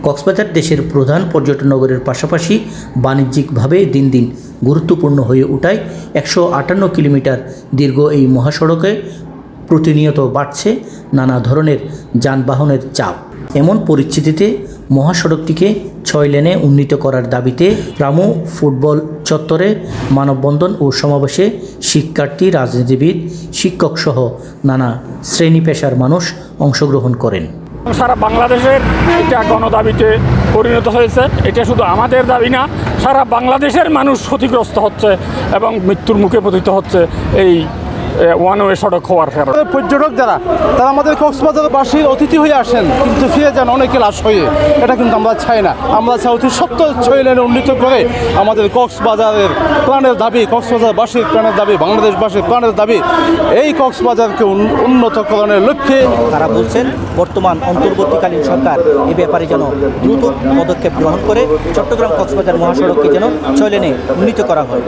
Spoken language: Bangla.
কক্সবাজার দেশের প্রধান পর্যটন নগরের পাশাপাশি বাণিজ্যিকভাবে দিন দিন গুরুত্বপূর্ণ হয়ে ওঠায় 158 কিলোমিটার দীর্ঘ এই মহাসড়কে প্রতিনিয়ত বাড়ছে নানা ধরনের যানবাহনের চাপ। এমন পরিস্থিতিতে মহাসড়কটিকে 6 লেনে উন্নীত করার দাবিতে রামু ফুটবল চত্বরে মানববন্ধন ও সমাবেশে শিক্ষার্থী, রাজনীতিবিদ, শিক্ষকসহ নানা শ্রেণী পেশার মানুষ অংশগ্রহণ করেন। সারা বাংলাদেশের এটা গণদাবিতে পরিণত হয়েছে। এটা শুধু আমাদের দাবি না, সারা বাংলাদেশের মানুষ ক্ষতিগ্রস্ত হচ্ছে এবং মৃত্যুর মুখে পতিত হচ্ছে এই ওয়ান ওয়ে সড়ক হওয়ার কারণে। পর্যটক যারা তারা আমাদের কক্সবাজারবাসীর অতিথি হয়ে আসেন, কিন্তু ফিরে যান অনেকে লাশ হয়ে। এটা কিন্তু আমরা চাই না। আমরা চাই অতি সত্তর 6 লেনে উন্নীত করে আমাদের কক্সবাজারের প্রাণের দাবি, কক্সবাজারবাসীর প্রাণের দাবি, বাংলাদেশবাসীর প্রাণের দাবি, এই কক্সবাজারকে উন্নতকরণের লক্ষ্যে তারা বলছেন বর্তমান অন্তর্বর্তীকালীন সরকার এ ব্যাপারে যেন দ্রুত পদক্ষেপ গ্রহণ করে চট্টগ্রাম কক্সবাজার মহাসড়ককে যেন 6 লেনে উন্নীত করা হয়।